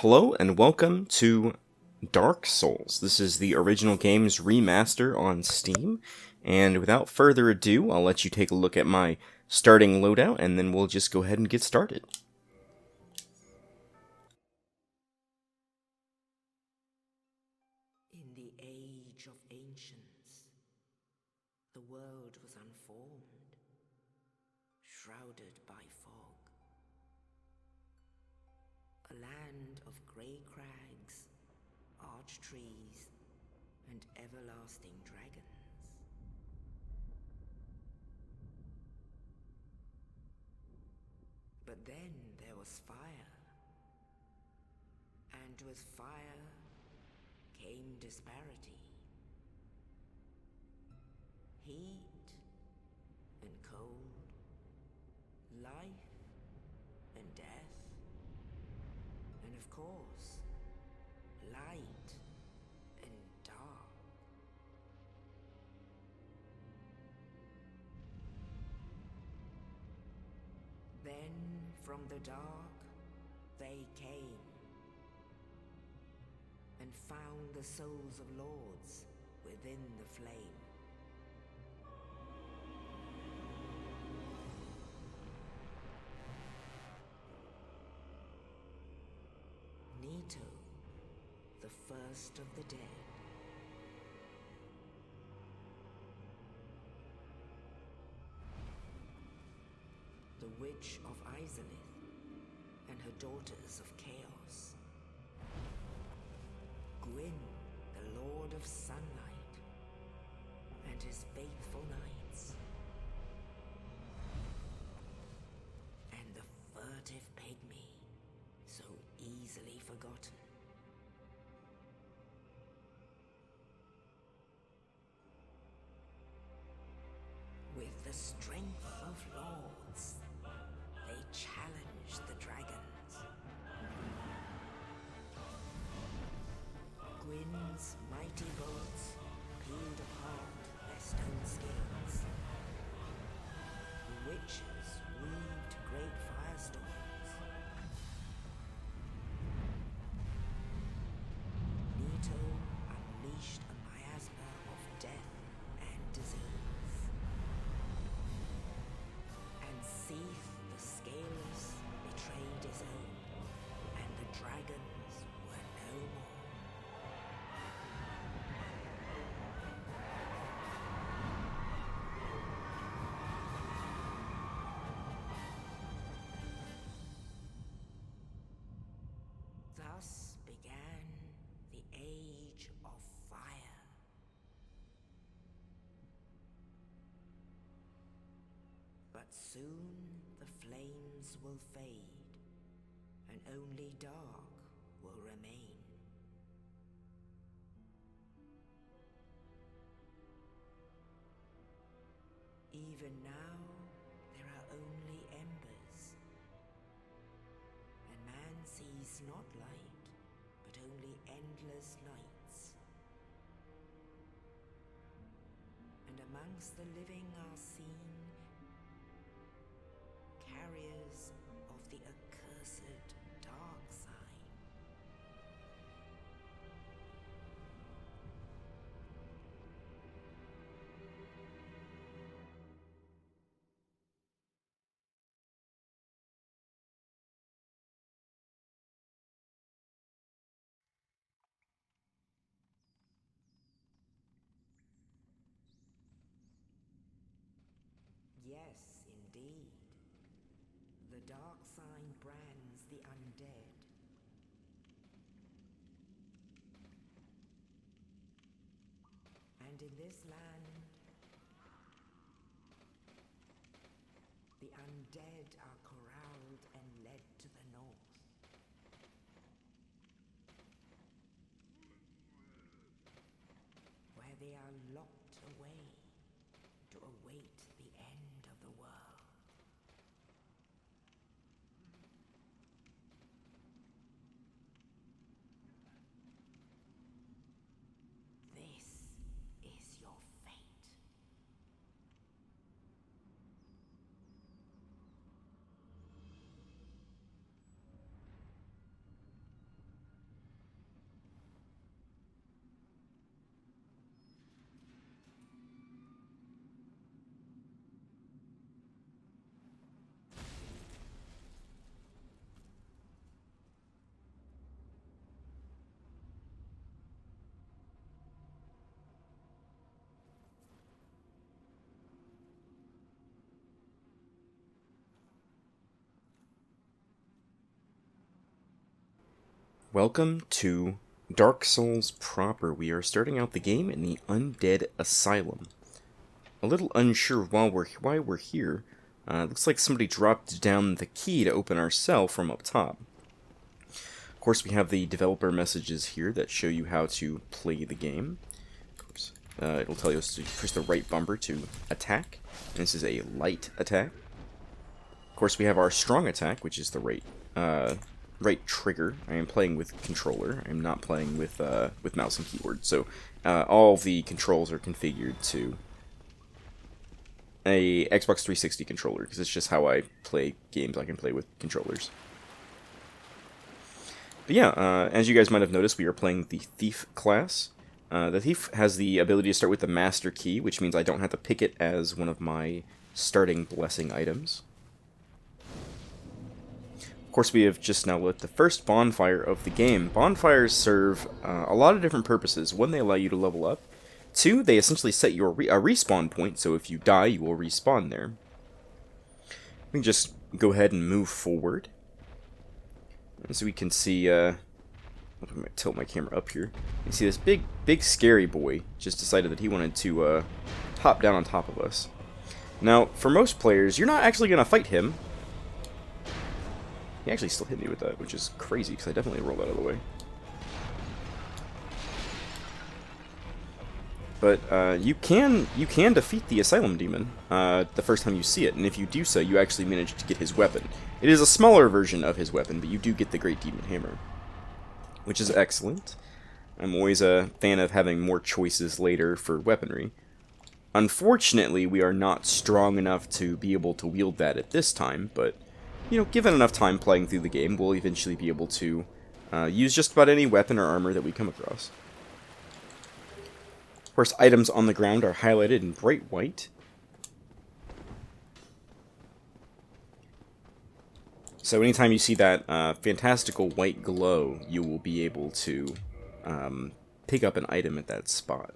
Hello and welcome to Dark Souls. This is the original game's remaster on Steam, and without further ado, I'll let you take a look at my starting loadout, and then we'll just go ahead and get started. In the age of ancients, the world was unformed, shrouded by fog. A land of grey crags, arch trees, and everlasting dragons. But then there was fire, and with fire came disparity. Heat and cold, life and death, and of course, light and dark. Then from the dark they came and found the souls of lords within the flame. Nito, the first of the dead. The Witch of Izalith and her daughters of chaos. Gwyn, the Lord of Sunlight, and his faithful knights. And the furtive pygmy, so easily forgotten. With the strength of lords, they challenged the dragons. Gwyn's mighty bolts peeled apart their stone scales. The witches weaved great firestorms. Nito unleashed a miasma of death and disease. And Seath the Scaleless betrayed his own, and the dragons were no more. Thus began the Age of Fire. But soon the flames will fade, and only dark will remain. Even now, there are only embers, and man sees not light, but only endless nights. And amongst the living are seen carriers of the accursed dark sign. Yes, indeed. The dark sign brands the undead. And in this land, the undead are corralled and led to the north. Where they are locked away to await the end of the world. This is your fate. Welcome to Dark Souls proper. We are starting out the game in the Undead Asylum. A little unsure why we're here. Looks like somebody dropped down the key to open our cell from up top. Of course, we have the developer messages here that show you how to play the game. Of course, it'll tell you to push the right bumper to attack. And this is a light attack. Of course, we have our strong attack, which is the right trigger. I am playing with controller. I am not playing with mouse and keyboard. So all the controls are configured to a Xbox 360 controller, because it's just how I play games. I can play with controllers. But yeah, as you guys might have noticed, we are playing the Thief class. The Thief has the ability to start with the Master Key, which means I don't have to pick it as one of my starting blessing items. Of course, we have just now lit the first bonfire of the game. Bonfires serve a lot of different purposes. One, they allow you to level up. Two, they essentially set your a respawn point, so if you die, you will respawn there. We can just go ahead and move forward. And so we can see, I'm going to tilt my camera up here. You can see this big scary boy just decided that he wanted to hop down on top of us. Now, for most players, you're not actually going to fight him. He actually still hit me with that, which is crazy, because I definitely rolled out of the way. But you can defeat the Asylum Demon the first time you see it, and if you do so, you actually manage to get his weapon. It is a smaller version of his weapon, but you do get the Great Demon Hammer, which is excellent. I'm always a fan of having more choices later for weaponry. Unfortunately, we are not strong enough to be able to wield that at this time, but you know, given enough time playing through the game, we'll eventually be able to use just about any weapon or armor that we come across. Of course, items on the ground are highlighted in bright white. So anytime you see that fantastical white glow, you will be able to pick up an item at that spot.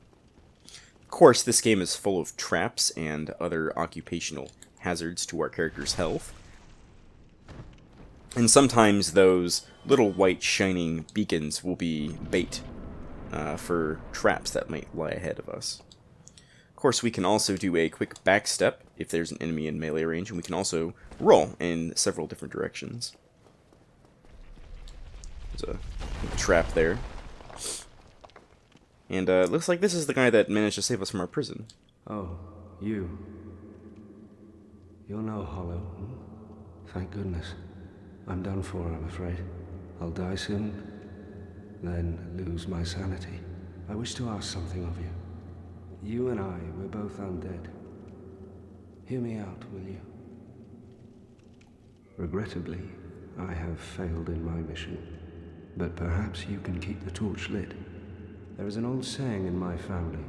Of course, this game is full of traps and other occupational hazards to our character's health. And sometimes those little white shining beacons will be bait for traps that might lie ahead of us. Of course, we can also do a quick backstep if there's an enemy in melee range, and we can also roll in several different directions. There's a trap there. And it looks like this is the guy that managed to save us from our prison. Oh, you. You're no hollow. Hmm? Thank goodness. I'm done for, I'm afraid. I'll die soon, then lose my sanity. I wish to ask something of you. You and I, we're both undead. Hear me out, will you? Regrettably, I have failed in my mission, but perhaps you can keep the torch lit. There is an old saying in my family,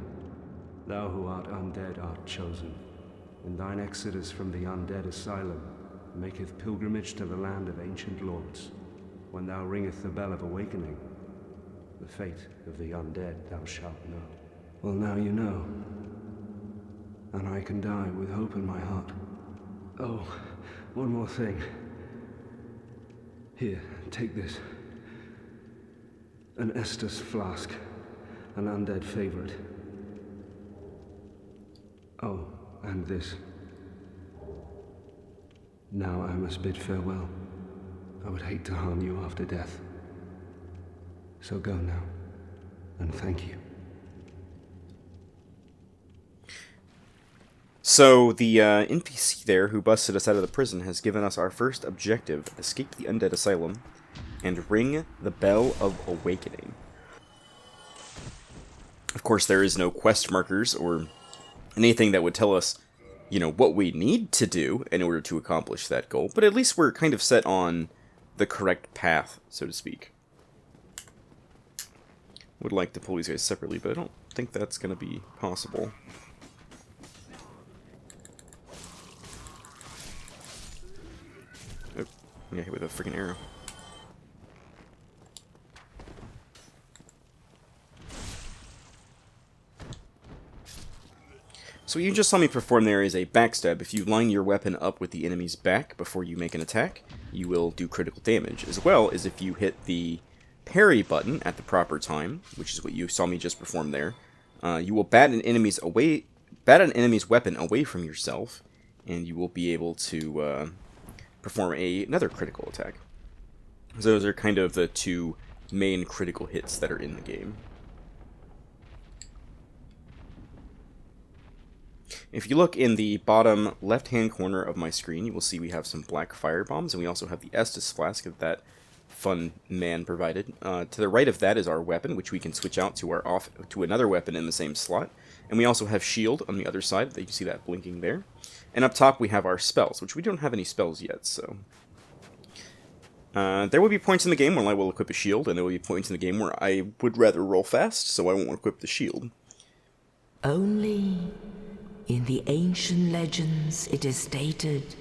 "Thou who art undead art chosen, and thine exodus from the undead asylum maketh pilgrimage to the land of ancient lords. When thou ringeth the bell of awakening, the fate of the undead thou shalt know." Well, now you know. And I can die with hope in my heart. Oh, one more thing. Here, take this. An Estus flask. An undead favorite. Oh, and this. Now I must bid farewell. I would hate to harm you after death. So go now, and thank you. So, the NPC there who busted us out of the prison has given us our first objective: escape the Undead Asylum and ring the Bell of Awakening. Of course, there is no quest markers or anything that would tell us, you know, what we need to do in order to accomplish that goal, but at least we're kind of set on the correct path, so to speak. Would like to pull these guys separately, but I don't think that's going to be possible. Oh, yeah, hit with a freaking arrow. So what you just saw me perform there is a backstab. If you line your weapon up with the enemy's back before you make an attack, you will do critical damage, as well as if you hit the parry button at the proper time, which is what you saw me just perform there, you will bat an enemy's weapon away from yourself, and you will be able to perform another critical attack. So those are kind of the two main critical hits that are in the game. If you look in the bottom left-hand corner of my screen, you will see we have some black fire bombs, and we also have the Estus flask that fun man provided. To the right of that is our weapon, which we can switch out to another weapon in the same slot. And we also have shield on the other side. You can see that blinking there. And up top we have our spells, which we don't have any spells yet, so... there will be points in the game where I will equip a shield, and there will be points in the game where I would rather roll fast, so I won't equip the shield. Only in the ancient legends it is stated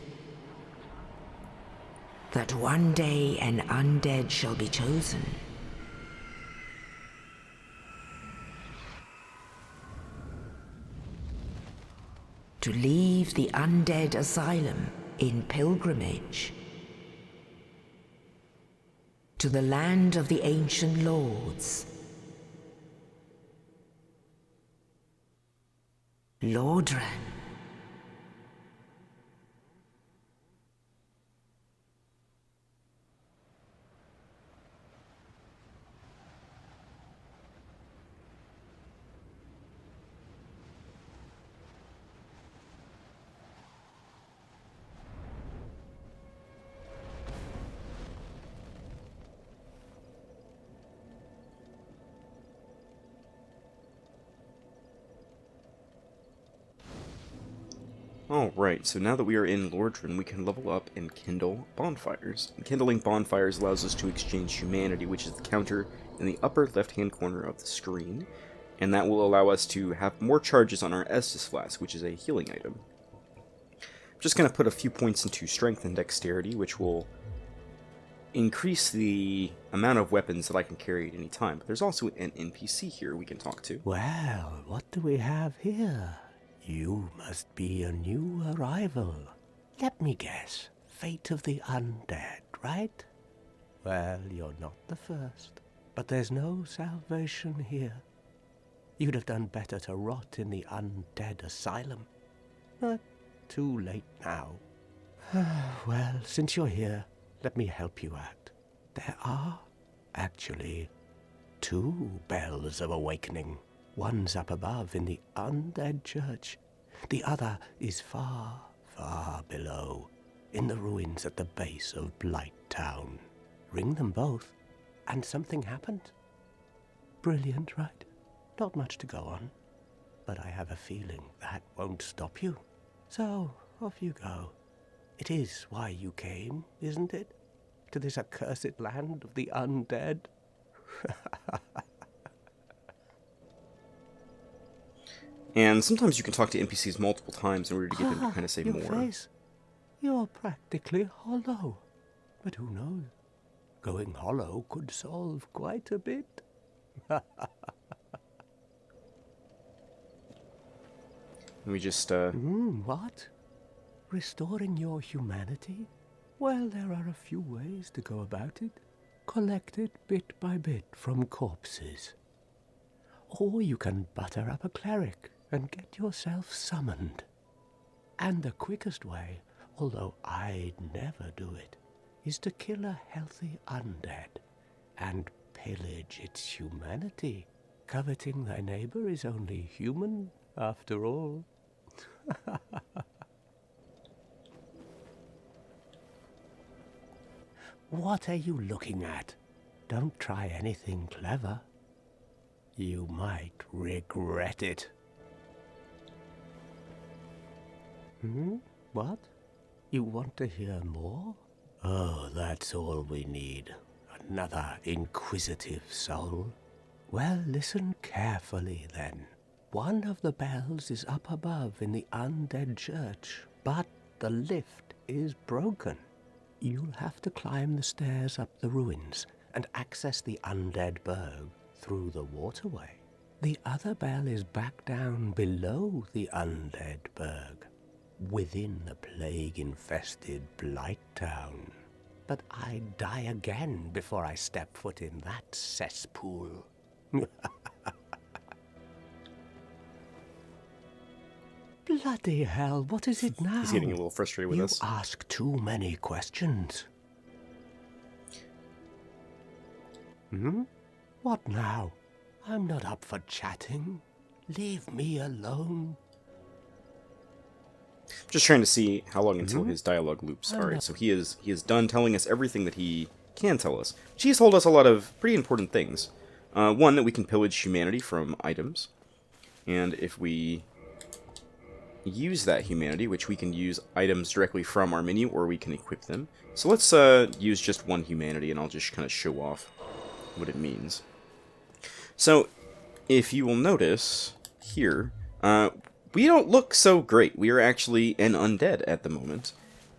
that one day an undead shall be chosen. To leave the undead asylum in pilgrimage to the land of the ancient lords. Lordran. Alright, so now that we are in Lordran, we can level up and kindle bonfires. And kindling bonfires allows us to exchange humanity, which is the counter in the upper left-hand corner of the screen, and that will allow us to have more charges on our Estus flask, which is a healing item. I'm just going to put a few points into strength and dexterity, which will increase the amount of weapons that I can carry at any time. But there's also an NPC here we can talk to. Well, what do we have here? You must be a new arrival. Let me guess. Fate of the undead, right? Well, you're not the first. But there's no salvation here. You'd have done better to rot in the undead asylum. But too late now. Well, since you're here, let me help you out. There are, actually, 2 bells of awakening. One's up above in the undead church. The other is far, far below, in the ruins at the base of Blight Town. Ring them both, and something happened. Brilliant, right? Not much to go on, but I have a feeling that won't stop you. So, off you go. It is why you came, isn't it? To this accursed land of the undead? And sometimes you can talk to NPCs multiple times in order to get them to kind of say your more. Face. You're practically hollow. But who knows? Going hollow could solve quite a bit. We just, What? Restoring your humanity? Well, there are a few ways to go about it. Collect it bit by bit from corpses. Or you can butter up a cleric and get yourself summoned. And the quickest way, although I'd never do it, is to kill a healthy undead and pillage its humanity. Coveting thy neighbor is only human, after all. What are you looking at? Don't try anything clever. You might regret it. What? You want to hear more? Oh, that's all we need. Another inquisitive soul. Well, listen carefully then. One of the bells is up above in the undead church, but the lift is broken. You'll have to climb the stairs up the ruins and access the undead burg through the waterway. The other bell is back down below the undead burg, within the plague-infested Blight Town. but I'd die again before I step foot in that cesspool. Bloody hell, what is it now? He's getting a little frustrated with us. You ask too many questions. What now? I'm not up for chatting. Leave me alone. Just trying to see how long until his dialogue loops. Alright, so he is done telling us everything that he can tell us. He's told us a lot of pretty important things. One, that we can pillage humanity from items. And if we use that humanity, which we can use items directly from our menu, or we can equip them. So let's use just one humanity, and I'll just kind of show off what it means. So, if you will notice here, we don't look so great. We are actually an undead at the moment,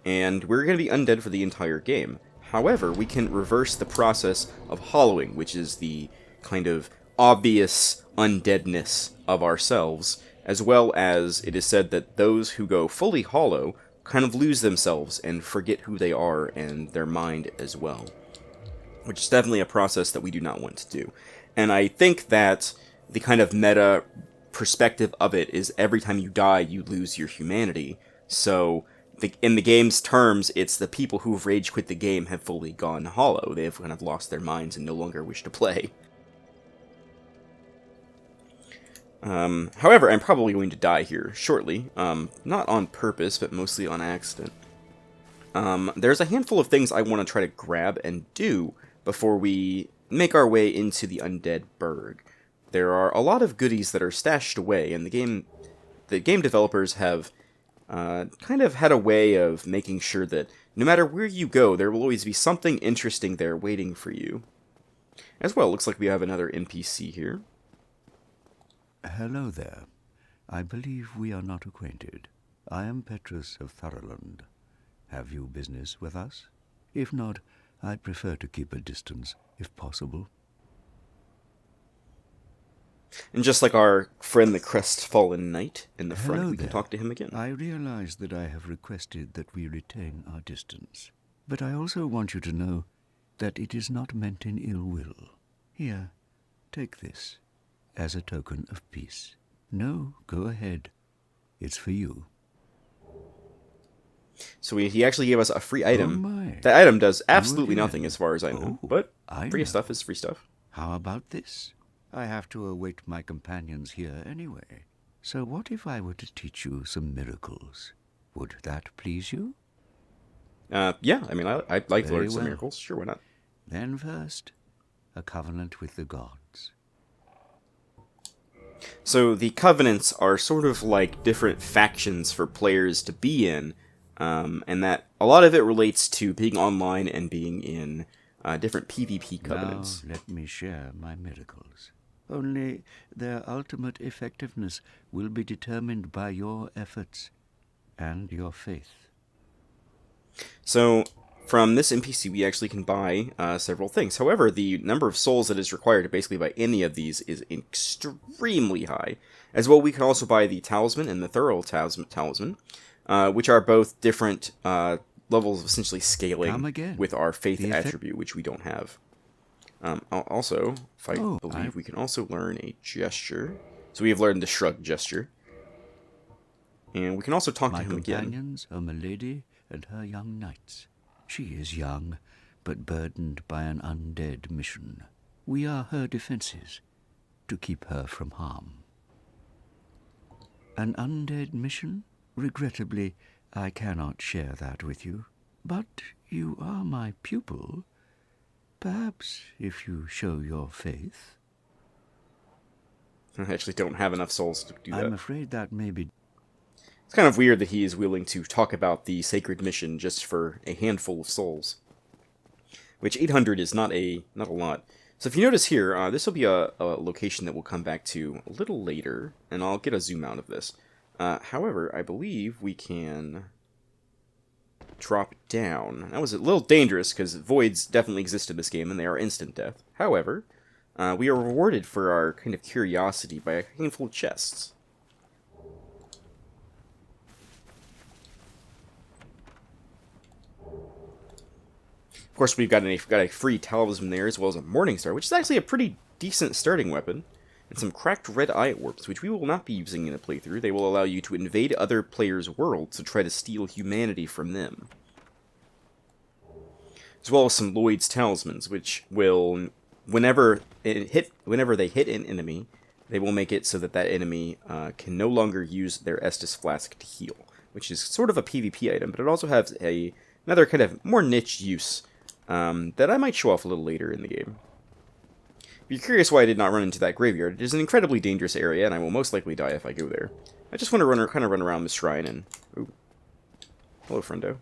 and we're going to be undead for the entire game. However, we can reverse the process of hollowing, which is the kind of obvious undeadness of ourselves, as well as it is said that those who go fully hollow kind of lose themselves and forget who they are and their mind as well, which is definitely a process that we do not want to do. And I think that the kind of meta perspective of it is every time you die, you lose your humanity. So, in the game's terms, it's the people who've rage quit the game have fully gone hollow. They have kind of lost their minds and no longer wish to play. However, I'm probably going to die here shortly. Not on purpose, but mostly on accident. There's a handful of things I want to try to grab and do before we make our way into the Undead Burg. There are a lot of goodies that are stashed away, and the game developers have kind of had a way of making sure that no matter where you go, there will always be something interesting there waiting for you. As well, looks like we have another NPC here. Hello there. I believe we are not acquainted. I am Petrus of Thoroland. Have you business with us? If not, I'd prefer to keep a distance, if possible. And just like our friend the Crestfallen Knight in the front, Hello we can there. talk to him again. I realize that I have requested that we retain our distance, but I also want you to know that it is not meant in ill will. Here, take this, as a token of peace. No, go ahead. It's for you. So he actually gave us a free item. Oh my. That item does absolutely again. nothing as far as I know, Oh, but I free know. stuff is free stuff. How about this? I have to await my companions here anyway. So what if I were to teach you some miracles? Would that please you? Yeah, I mean, I'd like to Very learn some well. miracles. Sure, why not? Then first, a covenant with the gods. So the covenants are sort of like different factions for players to be in, and that a lot of it relates to being online and being in different PvP covenants. Now let me share my miracles. Only their ultimate effectiveness will be determined by your efforts and your faith. So from this NPC, we actually can buy several things. However, the number of souls that is required to basically buy any of these is extremely high. As well, we can also buy the Talisman and the Thorough Talisman, which are both different levels of essentially scaling again. with our faith The effect- attribute, which we don't have. Also, if I Oh, believe, we can also learn a gesture. So we have learned the shrug gesture. And we can also talk My to him again. companions are Milady and her young knights. She is young, but burdened by an undead mission. We are her defenses, to keep her from harm. An undead mission? Regrettably, I cannot share that with you. But you are my pupil. Perhaps if you show your faith. I actually don't have enough souls to do that. I'm afraid that may be... It's kind of weird that he is willing to talk about the sacred mission just for a handful of souls. Which 800 is not a lot. So if you notice here, this will be a location that we'll come back to a little later, and I'll get a zoom out of this. However, I believe we can drop down. That was a little dangerous, because voids definitely exist in this game, and they are instant death. However, we are rewarded for our kind of curiosity by a handful of chests. Of course, we've got a free talisman there, as well as a Morning Star, which is actually a pretty decent starting weapon. And some cracked red eye orbs, which we will not be using in a playthrough. They will allow you to invade other players' worlds to try to steal humanity from them. As well as some Lloyd's talismans, which will, whenever they hit an enemy, they will make it so that that enemy can no longer use their Estus Flask to heal, which is sort of a PvP item, but it also has another kind of more niche use that I might show off a little later in the game. If you're curious why I did not run into that graveyard, it is an incredibly dangerous area, and I will most likely die if I go there. I just want to kind of run around the shrine and... Ooh. Hello, friendo.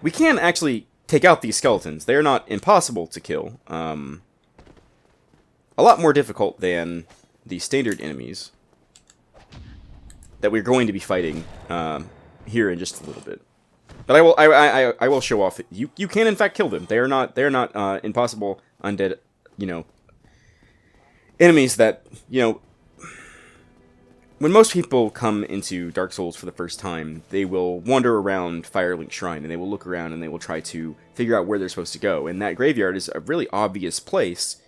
We can actually take out these skeletons. They are not impossible to kill. A lot more difficult than the standard enemies that we're going to be fighting here in just a little bit. But I will show off. You can in fact kill them. They are not impossible undead, enemies that, when most people come into Dark Souls for the first time, they will wander around Firelink Shrine and they will look around and they will try to figure out where they're supposed to go. And that graveyard is a really obvious place.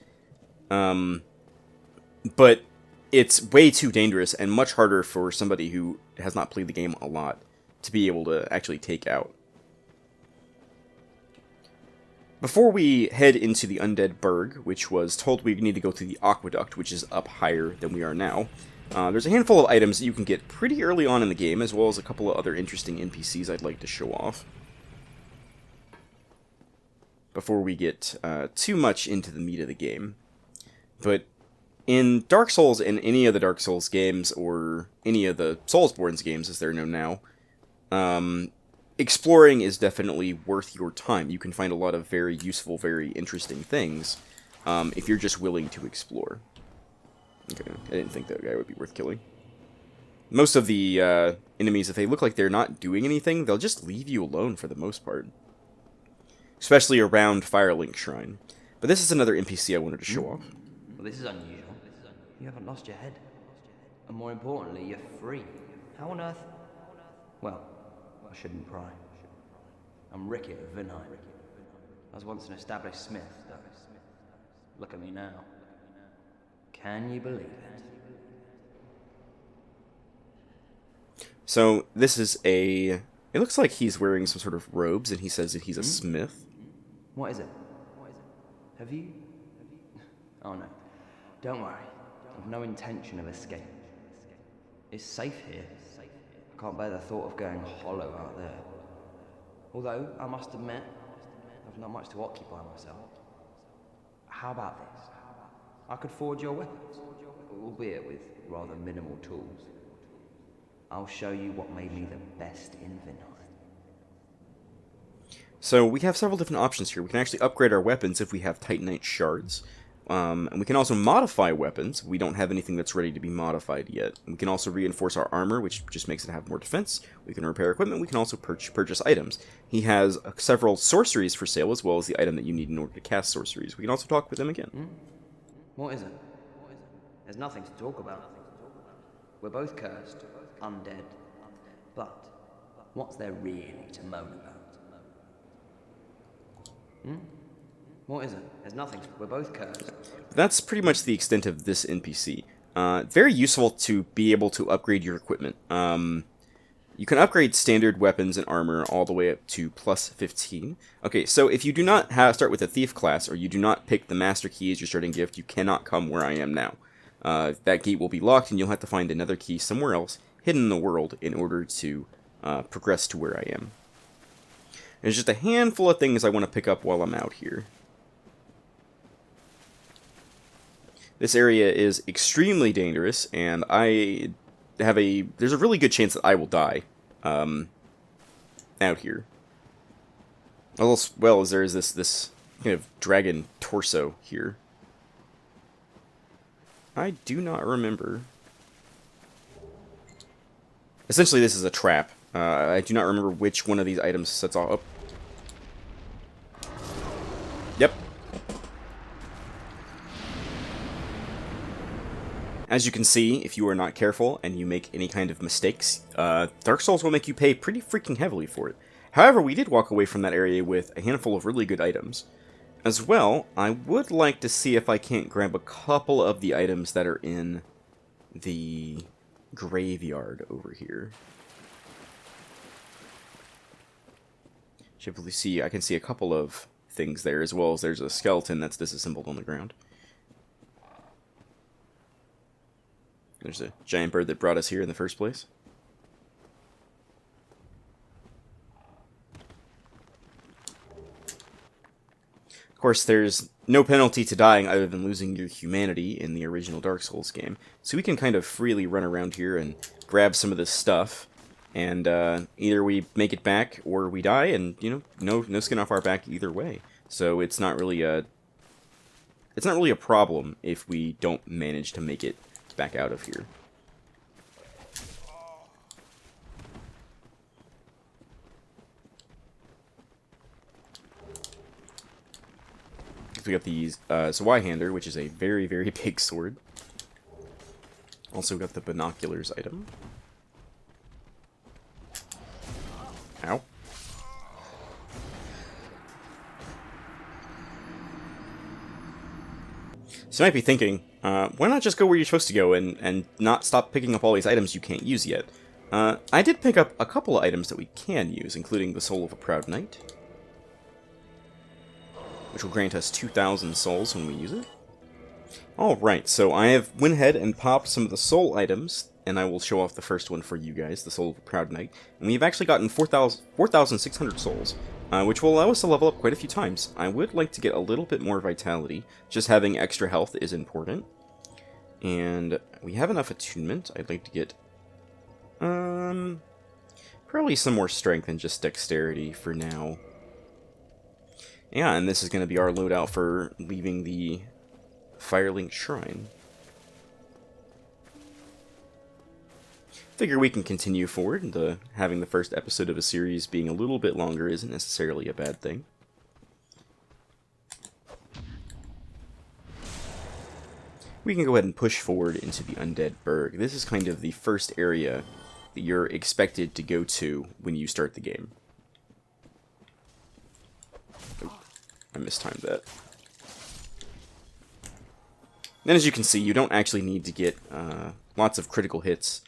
But it's way too dangerous and much harder for somebody who has not played the game a lot to be able to actually take out. Before we head into the Undead Burg, which was told we need to go through the Aqueduct, which is up higher than we are now, there's a handful of items that you can get pretty early on in the game, as well as a couple of other interesting NPCs I'd like to show off. Before we get too much into the meat of the game. But in Dark Souls and any of the Dark Souls games, or any of the Soulsborne's games as they're known now, exploring is definitely worth your time. You can find a lot of very useful, very interesting things if you're just willing to explore. Okay, I didn't think that guy would be worth killing. Most of the enemies, if they look like they're not doing anything, they'll just leave you alone for the most part. Especially around Firelink Shrine. But this is another NPC I wanted to show off. Well, this is unusual. You haven't lost your head. And more importantly, you're free. How on earth? Well, I shouldn't pry. I'm Rickett of Vinheim. I was once an established smith, though. Look at me now. Can you believe it? So, this is a... It looks like he's wearing some sort of robes, and he says that he's a smith. What is it? Have you? Oh no. Don't worry. I've no intention of escape. It's safe here. I can't bear the thought of going hollow out there. Although, I must admit, I've not much to occupy myself. How about this? I could forge your weapons, albeit with rather minimal tools. I'll show you what made me the best in Vinheim. So we have several different options here. We can actually upgrade our weapons if we have Titanite shards. And we can also modify weapons. We don't have anything that's ready to be modified yet. We can also reinforce our armor, which just makes it have more defense. We can repair equipment. We can also purchase items. He has several sorceries for sale, as well as the item that you need in order to cast sorceries. We can also talk with him again. What is it? There's nothing to talk about. We're both cursed, undead. But what's there really to moan about? What is it? There's nothing. We're both cursed. That's pretty much the extent of this NPC. Very useful to be able to upgrade your equipment. You can upgrade standard weapons and armor all the way up to plus 15. Okay, so if you do not start with a thief class, or you do not pick the master key as your starting gift, you cannot come where I am now. That gate will be locked, and you'll have to find another key somewhere else, hidden in the world, in order to progress to where I am. There's just a handful of things I want to pick up while I'm out here. This area is extremely dangerous, and there's a really good chance that I will die out here. As well as there is this kind of dragon torso here. I do not remember. Essentially, this is a trap. I do not remember which one of these items sets off. Oh. Yep. As you can see, if you are not careful and you make any kind of mistakes, Dark Souls will make you pay pretty freaking heavily for it. However, we did walk away from that area with a handful of really good items. As well, I would like to see if I can't grab a couple of the items that are in the graveyard over here. I can see a couple of things there, as well as there's a skeleton that's disassembled on the ground. There's a giant bird that brought us here in the first place. Of course, there's no penalty to dying other than losing your humanity in the original Dark Souls game, so we can kind of freely run around here and grab some of this stuff, and either we make it back or we die, and no skin off our back either way. So it's not really a problem if we don't manage to make it back out of here. We got the Zweihander, which is a very, very big sword. Also got the binoculars item. Ow. So you might be thinking, why not just go where you're supposed to go and not stop picking up all these items you can't use yet? I did pick up a couple of items that we can use, including the Soul of a Proud Knight, which will grant us 2,000 souls when we use it. Alright, so I have went ahead and popped some of the soul items, and I will show off the first one for you guys, the Soul of a Proud Knight. And we've actually gotten 4,600 souls, which will allow us to level up quite a few times. I would like to get a little bit more vitality. Just having extra health is important. And we have enough attunement. I'd like to get probably some more strength than just dexterity for now. Yeah, and this is going to be our loadout for leaving the Firelink Shrine. Figure we can continue forward, and having the first episode of a series being a little bit longer isn't necessarily a bad thing. We can go ahead and push forward into the Undead Burg. This is kind of the first area that you're expected to go to when you start the game. I mistimed that. Then, as you can see, you don't actually need to get lots of critical hits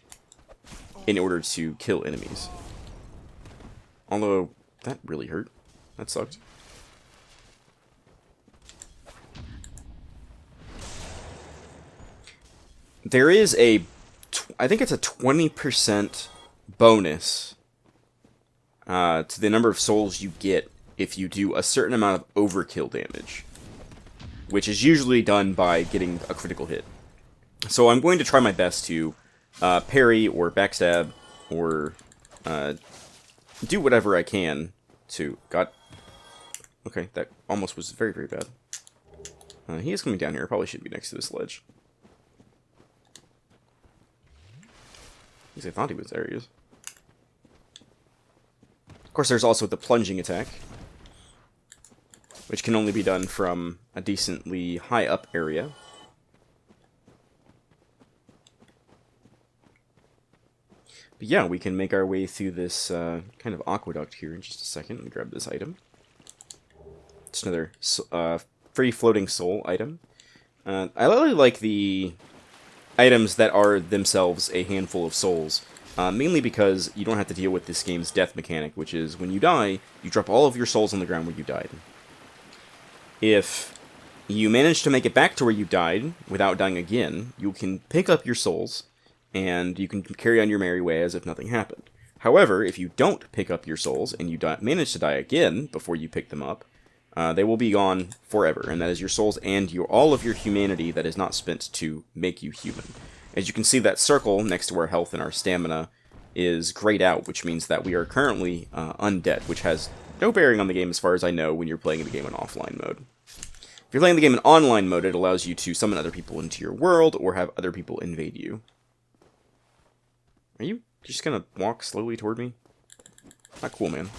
in order to kill enemies. Although, that really hurt. That sucked. There is I think it's a 20% bonus to the number of souls you get if you do a certain amount of overkill damage, which is usually done by getting a critical hit. So I'm going to try my best to parry or backstab or do whatever I can to... Okay, that almost was very, very bad. He is coming down here. Probably should be next to this ledge. At least I thought he was there. He is. Of course, there's also the plunging attack, which can only be done from a decently high up area. But yeah, we can make our way through this kind of aqueduct here in just a second and grab this item. It's another free floating soul item. I really like the items that are themselves a handful of souls. Mainly because you don't have to deal with this game's death mechanic, which is when you die, you drop all of your souls on the ground where you died. If you manage to make it back to where you died without dying again, you can pick up your souls, and you can carry on your merry way as if nothing happened. However, if you don't pick up your souls, and you manage to die again before you pick them up, they will be gone forever, and that is your souls and all of your humanity that is not spent to make you human. As you can see, that circle next to our health and our stamina is grayed out, which means that we are currently undead, which has no bearing on the game as far as I know when you're playing the game in offline mode. If you're playing the game in online mode, it allows you to summon other people into your world or have other people invade you. Are you just gonna walk slowly toward me? Not cool, man.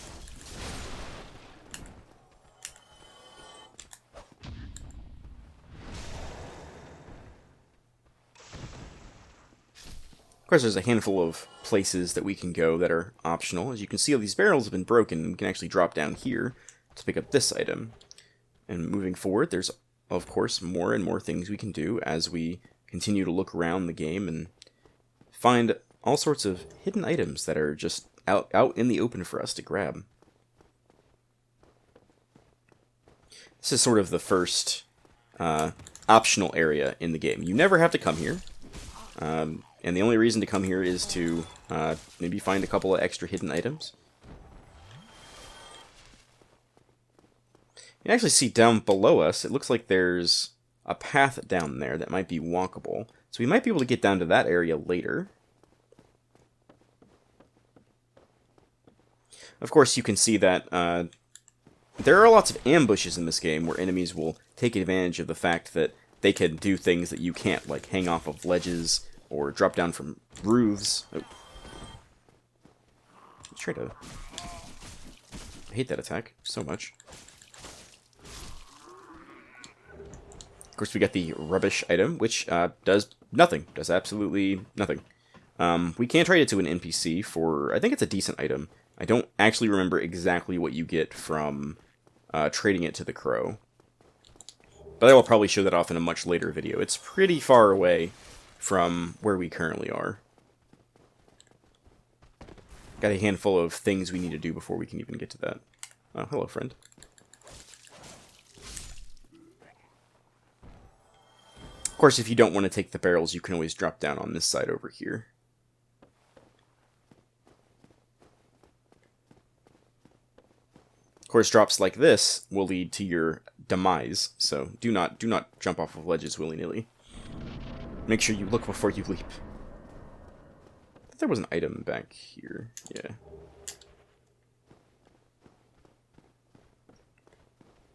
Of course, there's a handful of places that we can go that are optional. As you can see, all these barrels have been broken. We can actually drop down here to pick up this item. And moving forward, there's, of course, more and more things we can do as we continue to look around the game and find all sorts of hidden items that are just out in the open for us to grab. This is sort of the first optional area in the game. You never have to come here. And the only reason to come here is to maybe find a couple of extra hidden items. You can actually see down below us, it looks like there's a path down there that might be walkable. So we might be able to get down to that area later. Of course, you can see that there are lots of ambushes in this game where enemies will take advantage of the fact that they can do things that you can't, like hang off of ledges or drop down from roofs. Oh. Try to... I hate that attack so much. Of course, we got the rubbish item, which does nothing. Does absolutely nothing. We can trade it to an NPC for... I think it's a decent item. I don't actually remember exactly what you get from trading it to the crow. But I will probably show that off in a much later video. It's pretty far away from where we currently are. Got a handful of things we need to do before we can even get to that. Oh, hello, friend. Of course, if you don't want to take the barrels, you can always drop down on this side over here. Of course, drops like this will lead to your demise, so do not jump off of ledges willy-nilly. Make sure you look before you leap. I thought there was an item back here. Yeah.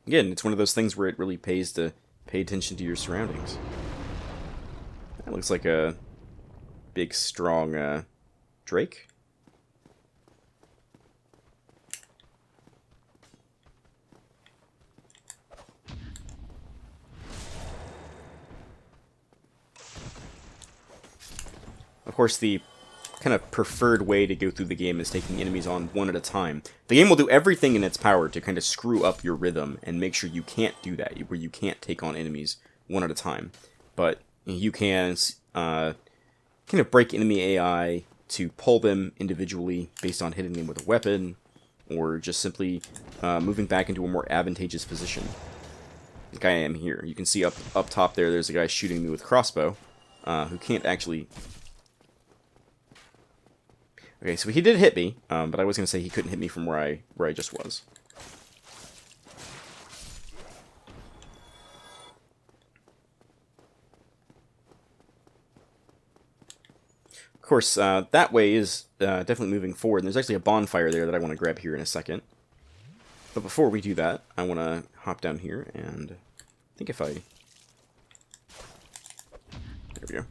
Again, it's one of those things where it really pays to pay attention to your surroundings. That looks like a big, strong drake. Of course, the kind of preferred way to go through the game is taking enemies on one at a time. The game will do everything in its power to kind of screw up your rhythm and make sure you can't do that, where you can't take on enemies one at a time. But you can kind of break enemy AI to pull them individually based on hitting them with a weapon, or just simply moving back into a more advantageous position. Like I am here. You can see up top there's a guy shooting me with crossbow, who can't actually... Okay, so he did hit me, but I was going to say he couldn't hit me from where I just was. Of course, that way is definitely moving forward, and there's actually a bonfire there that I want to grab here in a second. But before we do that, I want to hop down here, and I think if I... There we go.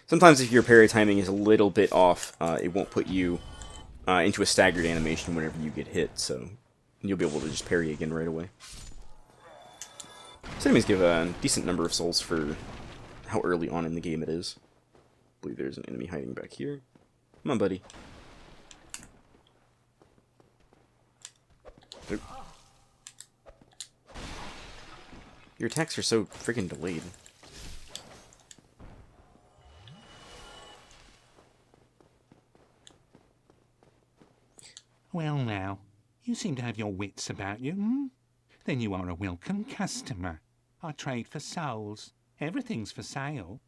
Sometimes if your parry timing is a little bit off, it won't put you into a staggered animation whenever you get hit, so you'll be able to just parry again right away. These enemies give a decent number of souls for how early on in the game it is. I believe there's an enemy hiding back here. Come on, buddy. Oop. Your attacks are so freaking delayed. Well now, you seem to have your wits about you, hmm? Then you are a welcome customer. I trade for souls. Everything's for sale.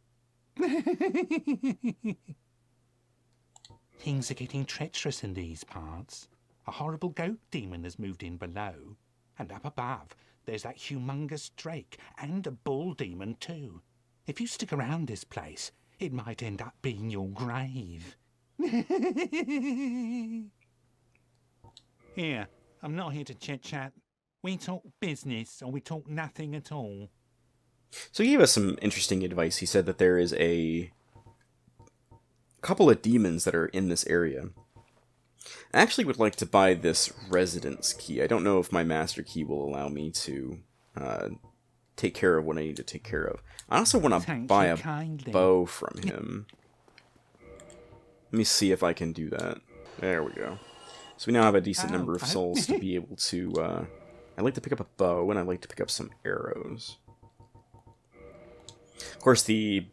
Things are getting treacherous in these parts. A horrible goat demon has moved in below. And up above, there's that humongous drake and a bull demon too. If you stick around this place, it might end up being your grave. Here, I'm not here to chit-chat. We talk business, or we talk nothing at all. So he gave us some interesting advice. He said that there is a couple of demons that are in this area. I actually would like to buy this residence key. I don't know if my master key will allow me to take care of what I need to take care of. I also want to Thank buy you a kindly. bow from him. Let me see if I can do that. There we go. So we now have a decent number of souls to be able to... I'd like to pick up a bow, and I'd like to pick up some arrows. Of course, the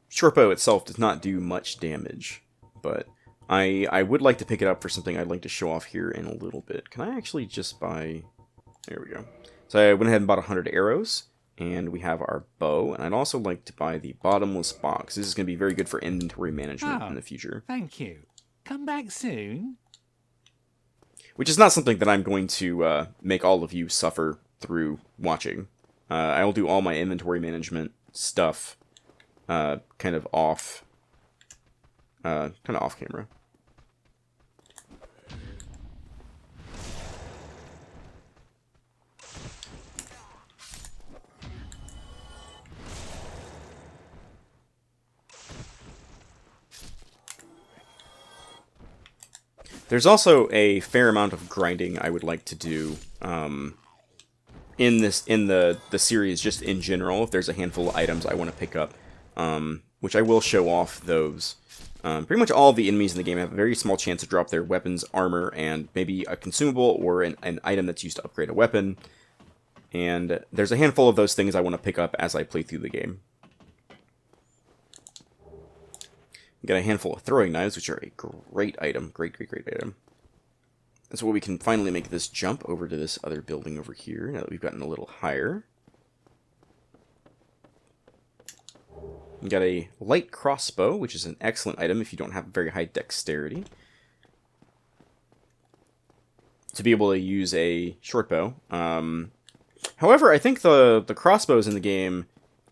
short bow itself does not do much damage, but I would like to pick it up for something I'd like to show off here in a little bit. Can I actually just buy... There we go. So I went ahead and bought 100 arrows, and we have our bow, and I'd also like to buy the bottomless box. This is going to be very good for inventory management in the future. Thank you. Come back soon. Which is not something that I'm going to make all of you suffer through watching. I will do all my inventory management stuff kind of off camera. There's also a fair amount of grinding I would like to do in the series, just in general. If there's a handful of items I want to pick up, which I will show off those. Pretty much all of the enemies in the game have a very small chance to drop their weapons, armor, and maybe a consumable or an item that's used to upgrade a weapon. And there's a handful of those things I want to pick up as I play through the game. Got a handful of throwing knives, which are a great item. Great item. That's why we can finally make this jump over to this other building over here, now that we've gotten a little higher. We got a light crossbow, which is an excellent item if you don't have very high dexterity. To be able to use a short bow. However, I think the crossbows in the game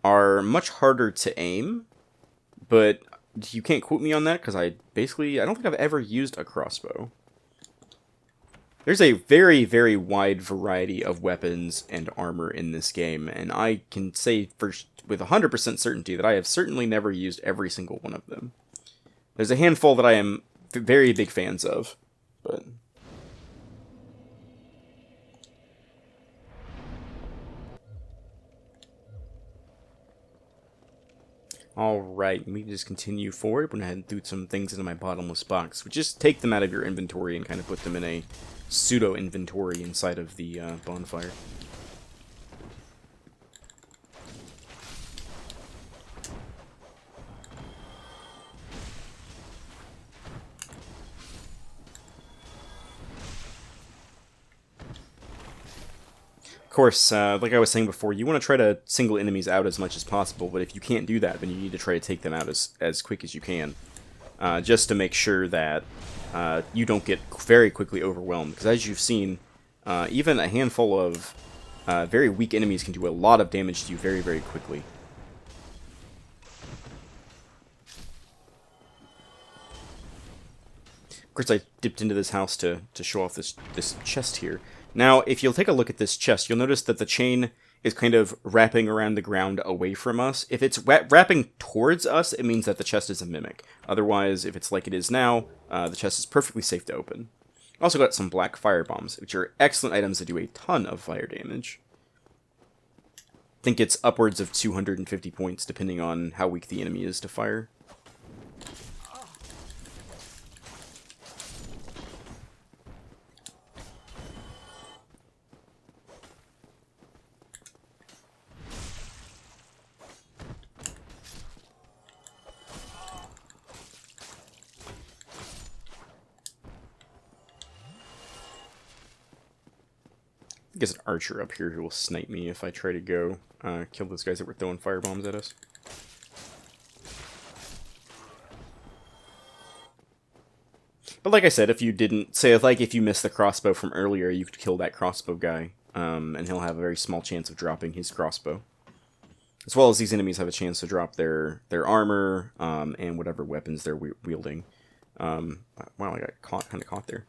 are much harder to aim, but you can't quote me on that, because I don't think I've ever used a crossbow. There's a very, very wide variety of weapons and armor in this game, and I can say with 100% certainty that I have certainly never used every single one of them. There's a handful that I am very big fans of, but... Alright, we can just continue forward. Went ahead and threw some things into my bottomless box. We just take them out of your inventory and kind of put them in a pseudo-inventory inside of the bonfire. Of course, like I was saying before, you want to try to single enemies out as much as possible, but if you can't do that, then you need to try to take them out as quick as you can. Just to make sure that you don't get very quickly overwhelmed. Because as you've seen, even a handful of very weak enemies can do a lot of damage to you very, very quickly. Of course, I dipped into this house to show off this chest here. Now, if you'll take a look at this chest, you'll notice that the chain is kind of wrapping around the ground away from us. If it's wrapping towards us, it means that the chest is a mimic. Otherwise, if it's like it is now, the chest is perfectly safe to open. Also got some black fire bombs, which are excellent items that do a ton of fire damage. I think it's upwards of 250 points, depending on how weak the enemy is to fire. I think there's an archer up here who will snipe me if I try to go kill those guys that were throwing firebombs at us. But like I said, if you didn't... Say, if you missed the crossbow from earlier, you could kill that crossbow guy, and he'll have a very small chance of dropping his crossbow. As well as these enemies have a chance to drop their armor, and whatever weapons they're wielding. Wow, I got kind of caught there.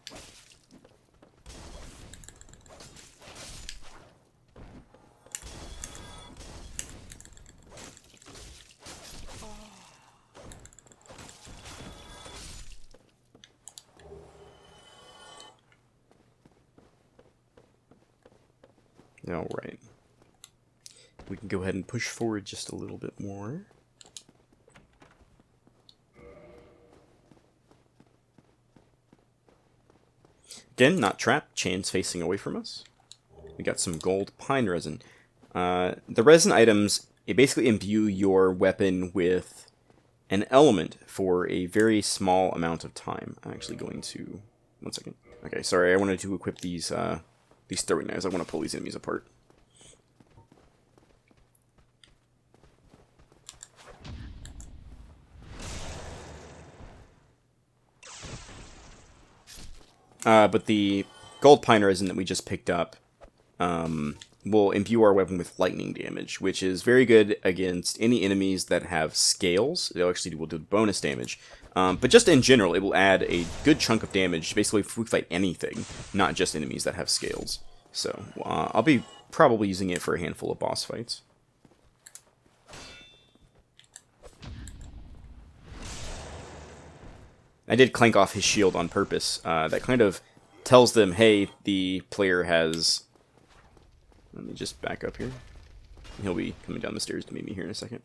Alright. we can go ahead and push forward just a little bit more. Again, not trapped, chains facing away from us. We got some gold pine resin. The resin items, it basically imbue your weapon with an element for a very small amount of time. I'm actually going to... One second. Okay, sorry, I wanted to equip these throwing knives. I want to pull these enemies apart. But the gold pine resin that we just picked up will imbue our weapon with lightning damage, which is very good against any enemies that have scales. It actually will do bonus damage. But just in general, it will add a good chunk of damage, basically if we fight anything, not just enemies that have scales. So I'll be probably using it for a handful of boss fights. I did clank off his shield on purpose. That kind of tells them, hey, the player has... Let me just back up here. He'll be coming down the stairs to meet me here in a second.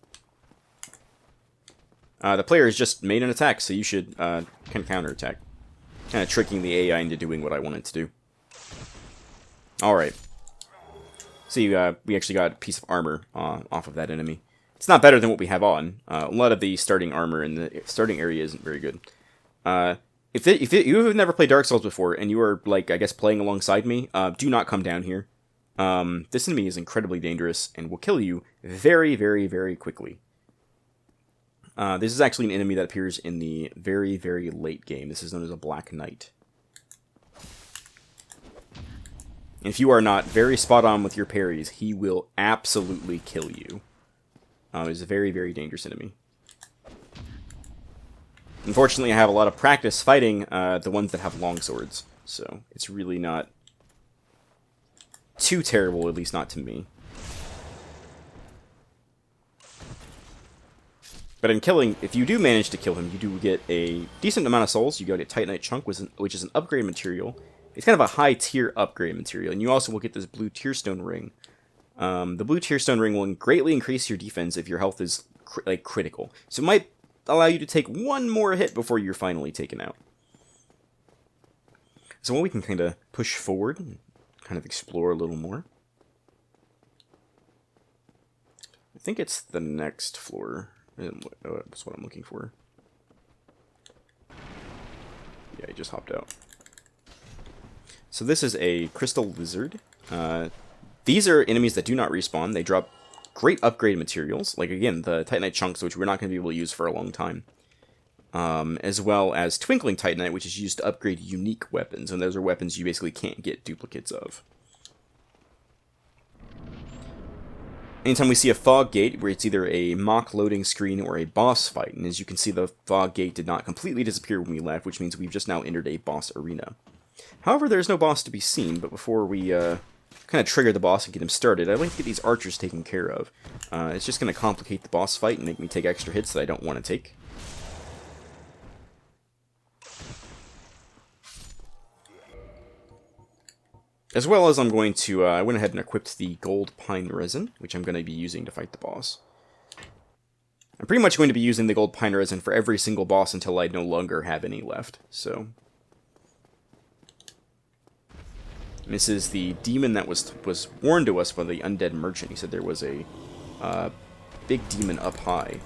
The player has just made an attack, so you should kind of counterattack. Kind of tricking the AI into doing what I want it to do. Alright. See, we actually got a piece of armor off of that enemy. It's not better than what we have on. A lot of the starting armor in the starting area isn't very good. If you have never played Dark Souls before, and you are, like, I guess, playing alongside me, do not come down here. This enemy is incredibly dangerous, and will kill you very, very, very quickly. This is actually an enemy that appears in the very, very late game. This is known as a Black Knight. And if you are not very spot on with your parries, he will absolutely kill you. He's a very, very dangerous enemy. Unfortunately, I have a lot of practice fighting the ones that have long swords, so it's really not too terrible, at least not to me. But in killing, if you do manage to kill him, you do get a decent amount of souls. You get a Titanite chunk, which is an upgrade material. It's kind of a high-tier upgrade material, and you also will get this blue tearstone ring. The blue tearstone ring will greatly increase your defense if your health is critical. So it might allow you to take one more hit before you're finally taken out. So we can kind of push forward and kind of explore a little more. I think it's the next floor. That's what I'm looking for. Yeah, he just hopped out. So this is a crystal lizard. These are enemies that do not respawn. They drop great upgrade materials, like, again, the Titanite chunks, which we're not going to be able to use for a long time. As well as Twinkling Titanite, which is used to upgrade unique weapons, and those are weapons you basically can't get duplicates of. Anytime we see a fog gate, where it's either a mock loading screen or a boss fight, and as you can see, the fog gate did not completely disappear when we left, which means we've just now entered a boss arena. However, there's no boss to be seen, but before we kind of trigger the boss and get him started, I'd like to get these archers taken care of. It's just going to complicate the boss fight and make me take extra hits that I don't want to take. As well as I'm going to, I went ahead and equipped the gold pine resin, which I'm going to be using to fight the boss. I'm pretty much going to be using the gold pine resin for every single boss until I no longer have any left, so... This is the demon that was warned to us by the undead merchant. He said there was a big demon up high.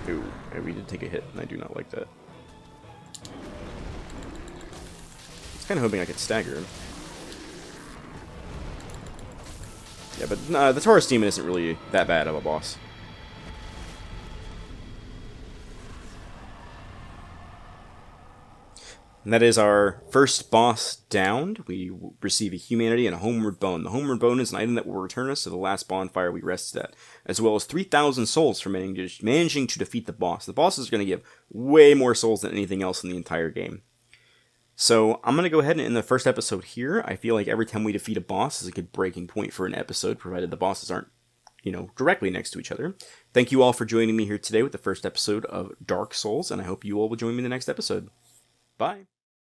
Ooh, we did take a hit, and I do not like that. I was kind of hoping I could stagger him. Yeah, but the Taurus demon isn't really that bad of a boss. And that is our first boss downed. We receive a humanity and a homeward bone. The homeward bone is an item that will return us to the last bonfire we rested at, as well as 3,000 souls for managing to defeat the boss. The boss is going to give way more souls than anything else in the entire game. So I'm going to go ahead and end the first episode here. I feel like every time we defeat a boss is a good breaking point for an episode, provided the bosses aren't, directly next to each other. Thank you all for joining me here today with the first episode of Dark Souls, and I hope you all will join me in the next episode. Bye.